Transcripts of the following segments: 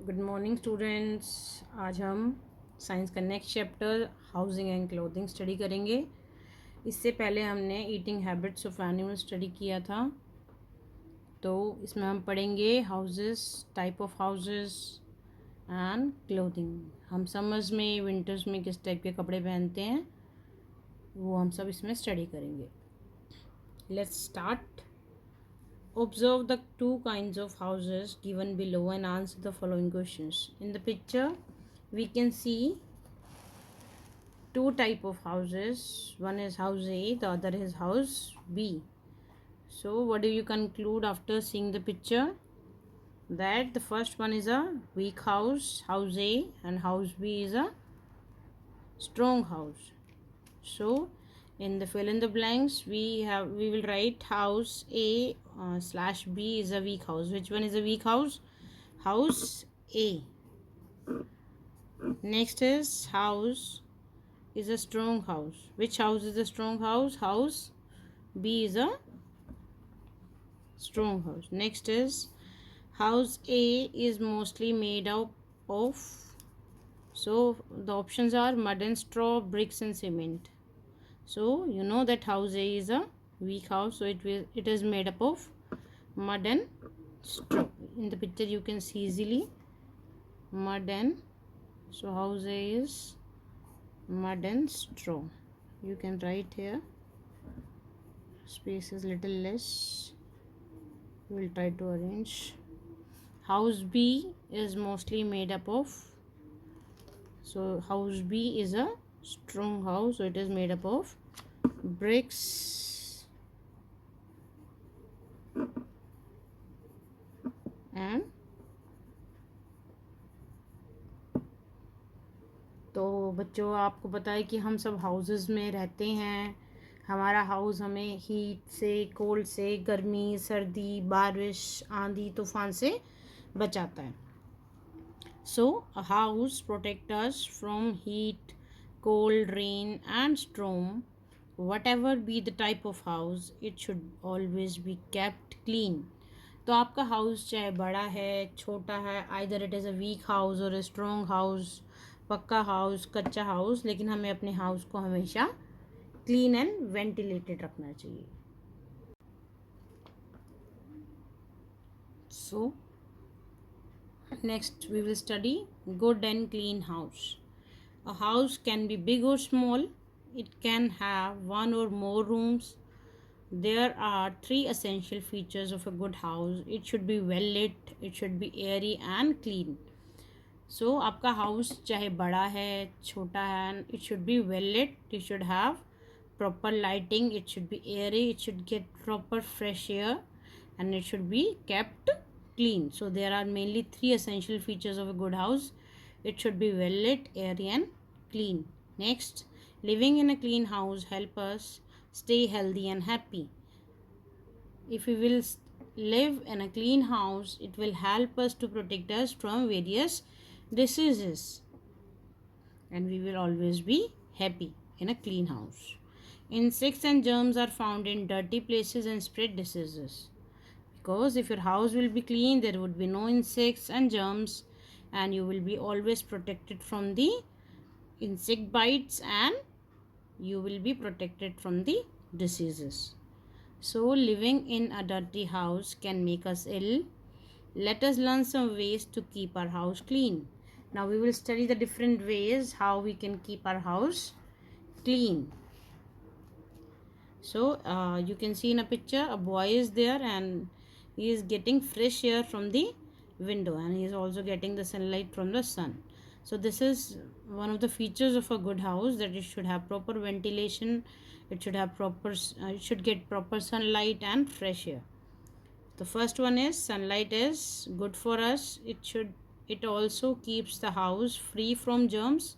Good morning students. आज हम science का next chapter housing and clothing study करेंगे। इससे पहले हमने eating habits of animal study किया था, तो इसमें हम पढ़ेंगे houses, type of houses and clothing. हम समर्स में, विंटर्स में किस टाइप के कपड़े पहनते हैं वो हम सब इसमें स्टडी करेंगे। Let's start. Observe the two kinds of houses given below and answer the following questions. In the picture, we can see two type of houses. One is house A, the other is house B. So what do you conclude after seeing the picture? That the first one is a weak house, house A, and house B is a strong house. So in the fill in the blanks we will write house A slash B is a weak house. Which one is a weak house? House A. Next is house is a strong house. Which house is a strong house? House B is a strong house. Next is house A is mostly made up of, so the options are mud and straw, bricks and cement. So you know that house A is a weak house, so it is made up of mud and straw. In the picture you can see easily mud and, so house A is mud and straw. You can write here, space is little less, we will try to arrange. House B is mostly made up of, so house B is a strong house, so it is made up of bricks and, तो बच्चों आपको पता है कि हम सब houses में रहते हैं। हमारा हाउस हमें हीट से, कोल्ड से, गर्मी, सर्दी, बारिश, आंधी, तूफान से बचाता है। So a house protect us from heat, cold, rain and storm. whatever be the type of house, it should always be kept clean. तो आपका हाउस चाहे बड़ा है, छोटा है, either it is a weak house और a strong house, pucca house, kutcha house, लेकिन हमें अपने हाउस को हमेशा क्लीन एंड वेंटिलेटेड रखना चाहिए। So next we will study good and clean house. A house can be big or small. It can have one or more rooms. There are three essential features of a good house. It should be well lit, it should be airy and clean. So आपका house चाहे बड़ा है, छोटा है, it should be well lit, it should have proper lighting, it should be airy, it should get proper fresh air, and it should be kept clean. So there are mainly three essential features of a good house. It should be well lit, airy and clean. Next, living in a clean house help us stay healthy and happy. If we will live in a clean house, it will help us to protect us from various diseases, and we will always be happy in a clean house. Insects and germs are found in dirty places and spread diseases. Because if your house will be clean, there would be no insects and germs, and you will be always protected from the insect bites, and you will be protected from the diseases. So living in a dirty house can make us ill. Let us learn some ways to keep our house clean. Now we will study the different ways how we can keep our house clean. So you can see in a picture a boy is there and he is getting fresh air from the window, and he is also getting the sunlight from the sun. So this is one of the features of a good house, that it should have proper ventilation, it should have proper it should get proper sunlight and fresh air. The first one is sunlight is good for us. It also keeps the house free from germs.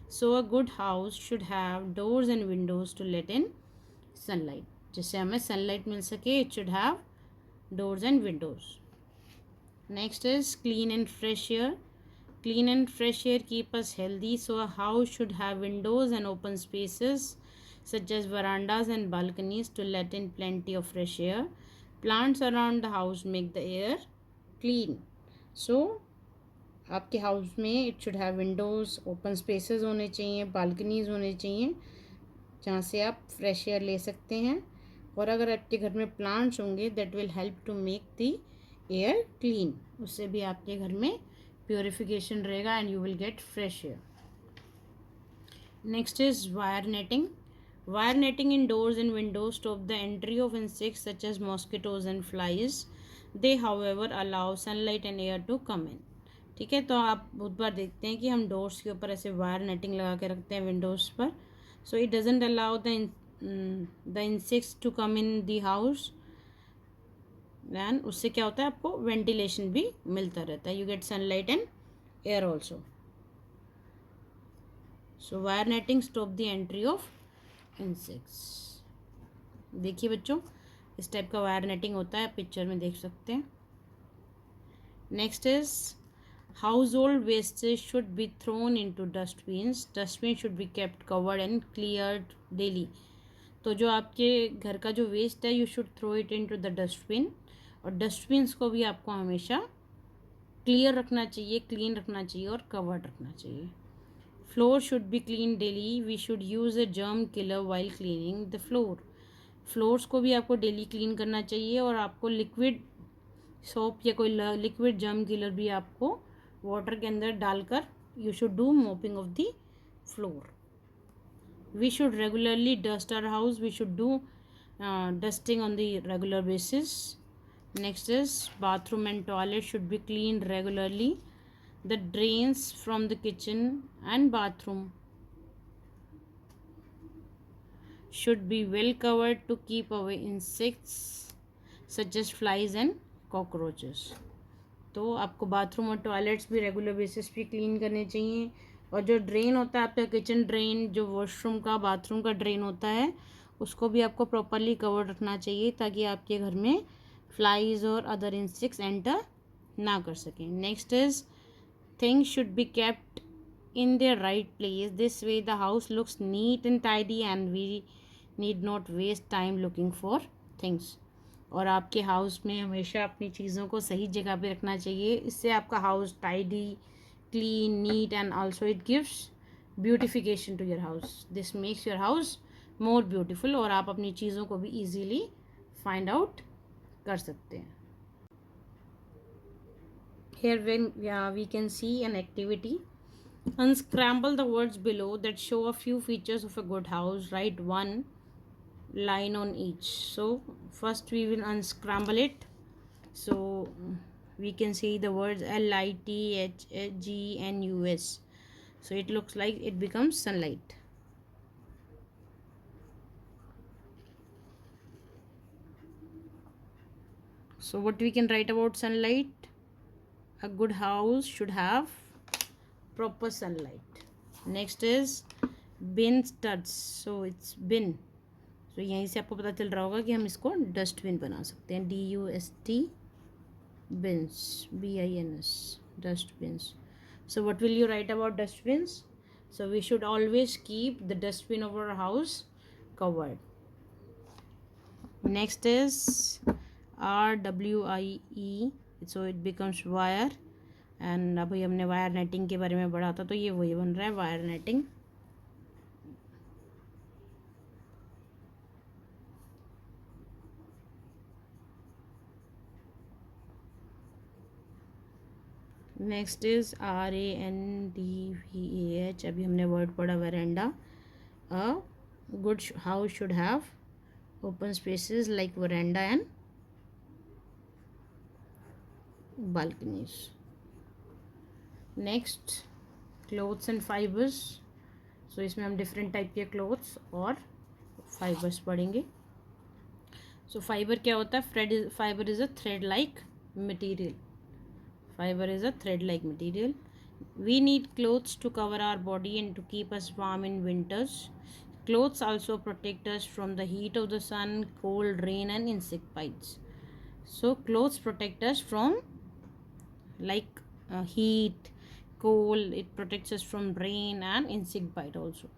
So a good house should have doors and windows to let in sunlight. जिससे हमें sunlight मिल सके, it should have doors and windows. Next is clean and fresh air. Clean and fresh air keep us healthy, so a house should have windows and open spaces such as verandas and balconies to let in plenty of fresh air. Plants around the house make the air clean. So आपके house में it should have Windows, open spaces होने चाहिए, balconies होने चाहिए जहाँ से आप fresh air ले सकते हैं। और अगर आपके घर में प्लांट्स होंगे that will help to make the air clean, उससे भी आपके घर में प्योरिफिकेशन रहेगा and you will get fresh air. Next is wire netting. Wire netting in doors and windows stop the entry of insects such as mosquitoes and flies. They, however, allow sunlight and air to come in. ठीक है, तो आप बहुत बार देखते हैं कि हम doors के ऊपर ऐसे वायर नेटिंग लगा के रखते हैं विंडोज़ पर, so it doesn't allow the insects to come in the house and उससे क्या होता है, आपको वेंटिलेशन भी मिलता रहता है, you get sunlight and air also. So wire netting stop the entry of insects. देखिए बच्चों, इस टाइप का वायर नेटिंग होता है, आप पिक्चर में देख सकते हैं। Next is household wastage should be thrown into dustbins. Dustbin should be kept covered and cleared daily. तो जो आपके घर का जो वेस्ट है, you should throw it into the dustbin, और डस्टबिन्स को भी आपको हमेशा क्लियर रखना चाहिए, क्लीन रखना चाहिए और कवर्ड रखना चाहिए। Floor should be cleaned daily. We should use a germ killer while cleaning the floor. Floors को भी आपको डेली क्लीन करना चाहिए और आपको लिक्विड सोप या कोई लिक्विड जर्म किलर भी आपको वाटर के अंदर डालकर you should do mopping of the floor. We should regularly dust our house. We should do dusting on the regular basis. Next is bathroom and toilet should be cleaned regularly. The drains from the kitchen and bathroom should be well covered to keep away insects such as flies and cockroaches. तो आपको bathroom और toilets भी regular basis पे clean करने चाहिए, और जो drain होता है आपका किचन ड्रेन, जो वॉशरूम का बाथरूम का ड्रेन होता है, उसको भी आपको प्रॉपरली कवर रखना चाहिए ताकि आपके घर में फ्लाइज और अदर इंसेक्ट्स एंटर ना कर सकें। Next is things should be kept in their right place. This way the house looks neat and tidy and we need not waste time looking for things. और आपके house में हमेशा अपनी चीज़ों को सही जगह पे रखना चाहिए, इससे आपका house tidy, clean, neat and also it gives beautification to your house. This makes your house more beautiful और आप अपनी चीज़ों को भी ईजीली फाइंड आउट कर सकते हैं. Here we can see an activity. Unscramble the words below that show a few features of a good house. Write one line on each. So first we will unscramble it. So we can see the words LITHGNUS. So it looks like it becomes sunlight. So what we can write about sunlight? A good house should have proper sunlight. Next is bin studs. So it's bin. So यहीं से आपको पता चल रहा होगा कि हम इसको डस्टबिन बना सकते हैं. DUST bins, BINS, dustbins. So what will you write about dustbins? So we should always keep the dustbin of our house covered. Next is RWIE. So it becomes wire. And अभी हमने wire netting के बारे में पढ़ा था, तो ये वही बन रहा है, wire netting. Next is RANDVAH. अभी हमने वर्ड पढ़ा veranda. A good house should have open spaces like veranda and balconies. Next clothes and fibres. So इसमें हम डिफरेंट टाइप के क्लोथ्स और फाइबर्स पढ़ेंगे. सो फाइबर क्या होता है? Fibre is a thread like material. Fiber is a thread-like material. We need clothes to cover our body and to keep us warm in winters. Clothes also protect us from the heat of the sun, cold, rain, and insect bites. So clothes protect us from like heat, cold. It protects us from rain and insect bite also.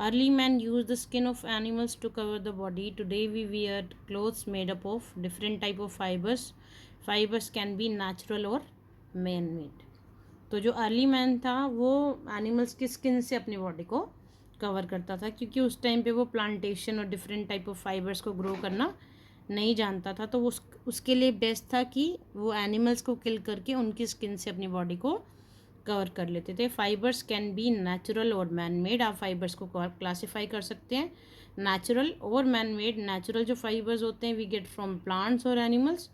Early men used the skin of animals to cover the body. Today we wear clothes made up of different type of fibers fibres can be natural और man made. तो जो early man था वो animals की skin से अपनी body को cover करता था, क्योंकि उस टाइम पे वो प्लांटेशन और डिफरेंट टाइप ऑफ फाइबर्स को ग्रो करना नहीं जानता था। तो उसके लिए बेस्ट था कि वो एनिमल्स को किल करके उनकी स्किन से अपनी बॉडी को कवर कर लेते थे। फाइबर्स कैन बी नेचुरल और मैन मेड। आप फाइबर्स को क्लासीफाई कर सकते हैं नेचुरल और मैन मेड। नेचुरल जो फाइबर्स होते हैं वी गेट फ्रॉम प्लांट्स और एनिमल्स,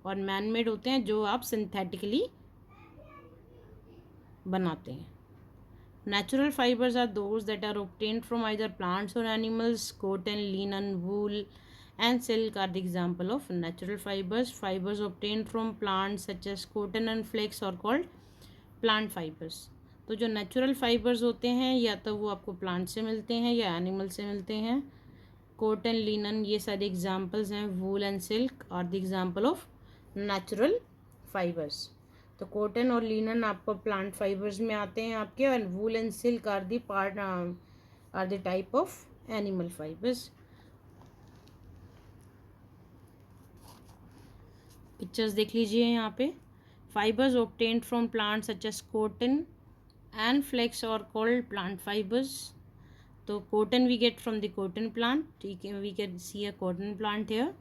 और मैन मेड होते हैं जो आप सिंथेटिकली बनाते हैं। Natural fibers are those that are obtained from either plants or animals. Cotton, linen, wool, and silk are the example of natural fibers. Fibers obtained from plants such as cotton and flax are called plant fibers. तो जो natural fibres होते हैं या तो वो आपको plant से मिलते हैं या एनिमल से मिलते हैं। कॉटन, लिनन, ये सारे एग्जांपल्स हैं। Wool and silk are the example of natural fibres. तो कॉटन और लिनन आपको प्लांट फाइबर्स में आते हैं आपके, और wool and silk are the part are the type of animal fibres. Pictures देख लीजिए यहाँ पे। Fibres obtained from plant such as cotton and flax are called plant fibres. तो cotton we get from the cotton plant, ठीक है, we can see a cotton plant here.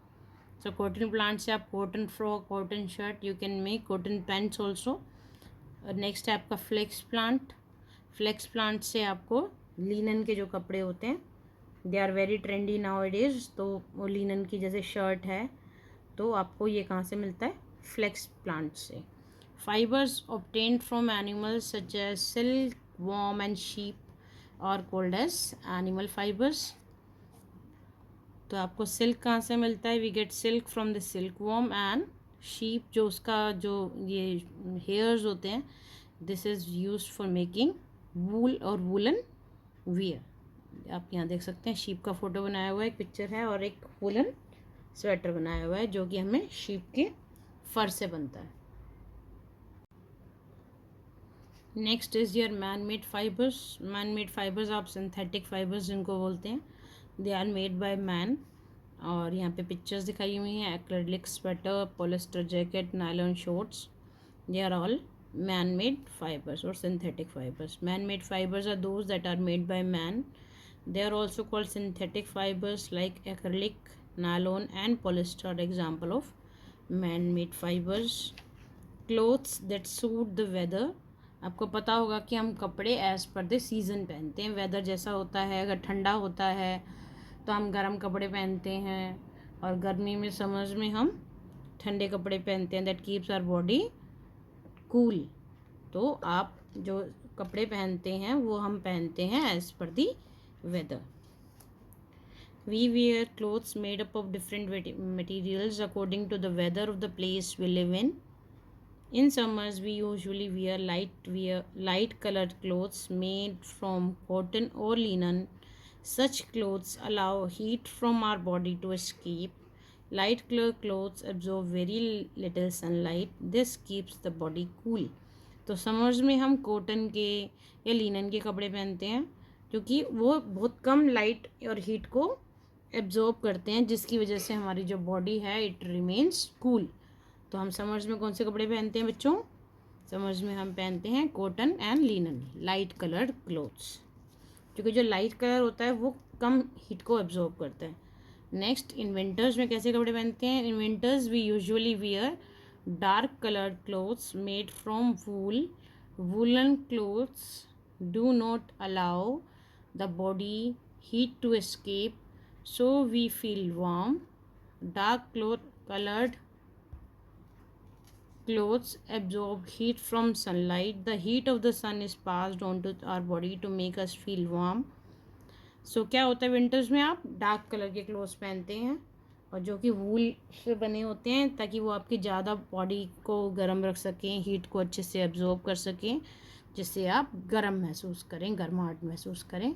So cotton plant से आप cotton frock, cotton shirt, you can make cotton pants also. Next है आपका flex plant. Flex plant से आपको linen के जो कपड़े होते हैं, they are very trendy nowadays, तो वो लिनन की जैसे शर्ट है, तो आपको ये कहाँ से मिलता है? फ्लेक्स प्लांट से। Fibres obtained from animals such as silk, worm and sheep और कॉल्ड एज एनिमल फाइबर्स। तो आपको सिल्क कहाँ से मिलता है? We get silk from the silk worm and sheep, जो उसका जो ये हेयर्स होते हैं, this is use for making wool और वूलन वियर। आप यहाँ देख सकते हैं शीप का फोटो बनाया हुआ है, एक पिक्चर है, और एक वूलन स्वेटर बनाया हुआ है जो कि हमें शीप के फर से बनता है। Next is your man made fibres. Man made fibres आप सिंथेटिक फाइबर्स जिनको बोलते हैं, they are made by man. और यहाँ पे पिक्चर्स दिखाई हुई हैं, acrylic sweater, polyester jacket, nylon shorts, they are all man made fibres और synthetic fibres. Man made fibres are those that are made by man, they are also called synthetic fibres like acrylic, nylon and polyester example of man made fibres. Clothes that suit the weather. आपको पता होगा कि हम कपड़े as per the season पहनते हैं, weather जैसा होता है। अगर ठंडा होता है तो हम गर्म कपड़े पहनते हैं, और गर्मी में, समर्स में हम ठंडे कपड़े पहनते हैं, that keeps our body cool. तो आप जो कपड़े पहनते हैं वो हम पहनते हैं as per the weather. We wear clothes made up of different materials according to the weather of the place we live in. In summers, we usually wear light colored clothes made from cotton or linen. Such clothes allow heat from our body to escape. Light colored clothes absorb very little sunlight. This keeps the body cool. तो summers में हम cotton के या linen के कपड़े पहनते हैं क्योंकि वो बहुत कम लाइट और हीट को एब्जॉर्ब करते हैं, जिसकी वजह से हमारी जो बॉडी है इट रिमेन्स कूल। तो हम समर्स में कौन से कपड़े पहनते हैं बच्चों? समर्स में हम पहनते हैं cotton and linen, light coloured clothes, क्योंकि जो लाइट कलर होता है वो कम हीट को एब्जॉर्ब करता है। नेक्स्ट, इन विंटर्स में कैसे कपड़े पहनते हैं? In winters we usually wear dark colored clothes made from wool. Woolen clothes do not allow the body heat to escape, so we feel warm. Dark colored clothes absorb heat from sunlight. The heat of the sun is passed on to our body to make us feel warm. So क्या होता है winters में? आप dark colour के clothes पहनते हैं और जो कि वूल से बने होते हैं, ताकि वो आपकी ज़्यादा बॉडी को गर्म रख सकें, हीट को अच्छे से एब्जॉर्ब कर सकें, जिससे आप गर्म महसूस करें, गर्माहट महसूस करें।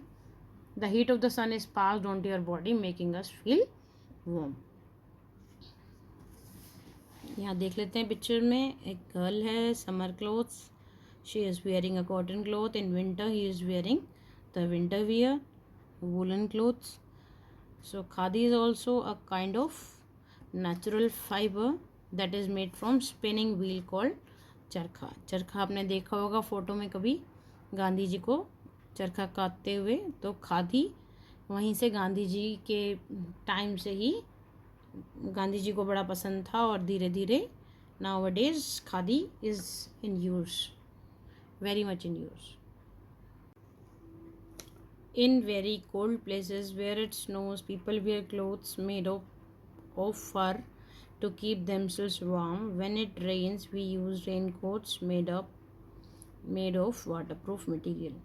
The heat of the sun is passed on to your body making us feel warm. यहाँ देख लेते हैं पिक्चर में, एक गर्ल है, summer clothes, she is wearing a cotton cloth. In winter he is wearing the winter wear, woolen clothes. So khadi is also a kind of natural fiber that is made from spinning wheel called चरखा। चरखा आपने देखा होगा photo में कभी, गांधी जी को चरखा काटते हुए। तो खादी वहीं से गांधी जी के टाइम से ही गांधी जी को बड़ा पसंद था, और धीरे धीरे nowadays khadi is in use, very much in use. In very cold places where it snows, people wear clothes made of fur to keep themselves warm. When it rains, we use raincoats made of waterproof material.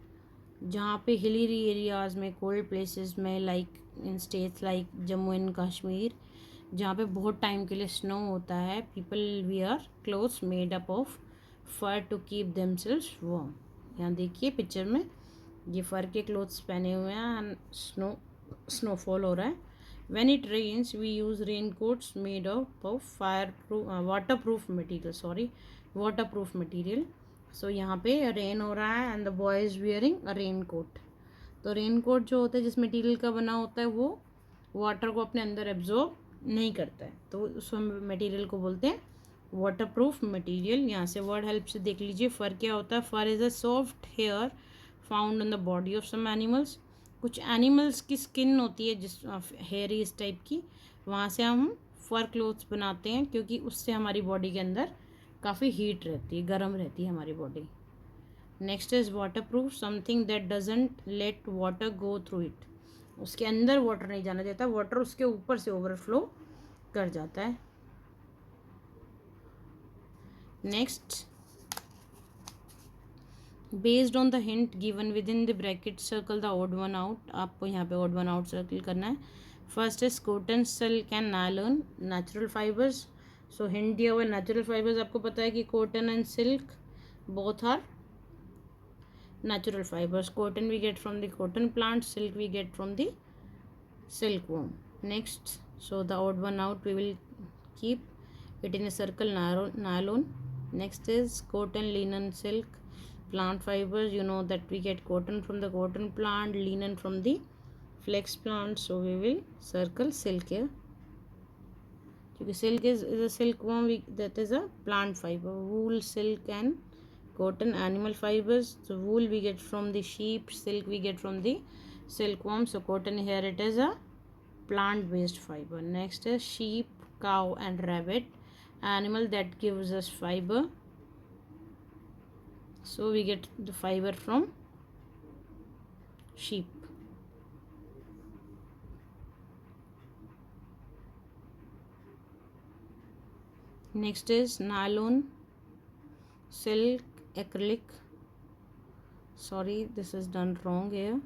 जहाँ पे hilly areas में, cold places में, like in states like Jammu and Kashmir, जहाँ पे बहुत time के लिए snow होता है, people wear clothes made up of fur to keep themselves warm. यहाँ देखिए पिक्चर में ये फर के क्लोथ्स पहने हुए हैं एंड स्नोफॉल हो रहा है। When it rains we use raincoats made of waterproof material. So यहाँ पे रेन हो रहा है and the boy is wearing a raincoat. तो रेन कोट जो होता है जिस मटेरियल का बना होता है वो वाटर को अपने अंदर एब्जॉर्ब नहीं करता है, तो उस मटेरियल को बोलते हैं वाटर प्रूफ मटीरियल। यहाँ से वर्ड हेल्प से देख लीजिए फर क्या होता है। Fur is a soft hair found on the body of some animals. कुछ एनिमल्स की स्किन होती है जिस हेयरी इस टाइप की, वहाँ से हम फर क्लोथ्स बनाते हैं, क्योंकि उससे हमारी बॉडी के अंदर काफ़ी हीट रहती है, गर्म रहती है हमारी body. Next is water proof, something that doesn't let water go through it. उसके अंदर वाटर नहीं जाना देता, वाटर उसके ऊपर से ओवरफ्लो कर जाता है। Next, based on the hint given within the bracket circle the odd one out. आपको यहाँ पे ऑड वन आउट सर्कल करना है। First is cotton, silk and nylon, natural fibres. So hint दिया हुआ है नेचुरल फाइबर्स। आपको पता है कि cotton and silk both are natural fibers. Cotton we get from the cotton plant, silk we get from the silkworm. Next, so the odd one out we will keep it in a circle, nylon. Next is cotton, linen, silk, plant fibers. You know that we get cotton from the cotton plant, linen from the flax plant, so we will circle silk here, because silk is a silkworm, that is a plant fiber. Wool, silk and cotton, animal fibers. So wool we get from the sheep, silk we get from the silkworm. So cotton here it is a plant based fiber. Next is sheep, cow and rabbit, animal that gives us fiber. So we get the fiber from sheep. Next is nylon, silk, acrylic. Sorry, this is done wrong here.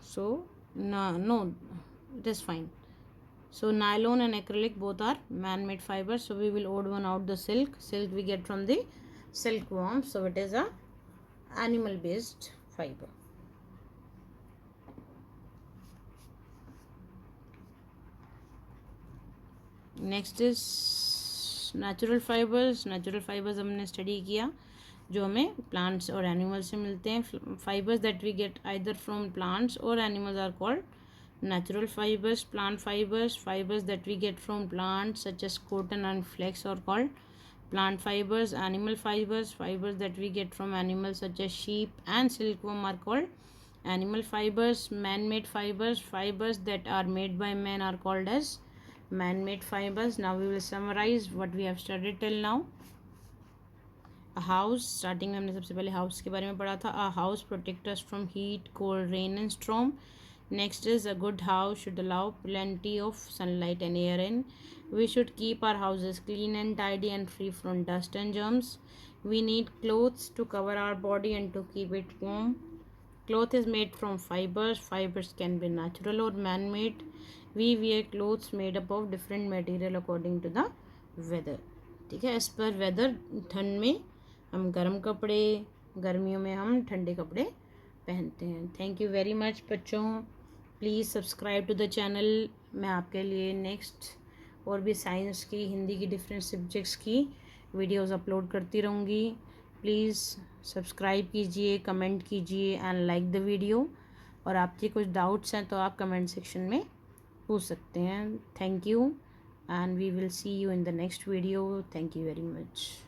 So no, it is fine. So nylon and acrylic both are man-made fibers. So we will odd one out the silk. Silk we get from the silkworm. So it is a animal-based fiber. Next is natural fibers. Natural fibers हमने study किया जो हमें plants और animals से मिलते हैं। Fibers that we get either from plants और animals are called natural fibers. Plant fibers, fibers that we get from plants such as cotton and flax are called plant fibers. Animal fibers, fibers that we get from animals such as sheep and silkworm are called animal fibers. Man-made fibers, fibers that are made by men are called as man-made fibers. Now we will summarize what we have studied till now. A house, starting में हमने सबसे पहले house के बारे में पढ़ा था. A house protect us from heat, cold, rain and storm. Next is a good house should allow plenty of sunlight and air in. We should keep our houses clean and tidy and free from dust and germs. We need clothes to cover our body and to keep it warm. Cloth is made from fibers. Fibers can be natural or man-made. We wear clothes made up of different material according to the weather. ठीक है, as per weather. ठंड में हम गर्म कपड़े, गर्मियों में हम ठंडे कपड़े पहनते हैं. थैंक यू वेरी मच बच्चों. Please subscribe to the channel. मैं आपके लिए नेक्स्ट और भी साइंस की, हिंदी की, डिफरेंट सब्जेक्ट्स की वीडियोस अपलोड करती रहूँगी. प्लीज़ सब्सक्राइब कीजिए, कमेंट कीजिए एंड लाइक द वीडियो. और आपके कुछ डाउट्स हैं तो आप कमेंट सेक्शन में पूछ सकते हैं. Thank you. and we will see you in the next video. Thank you very much.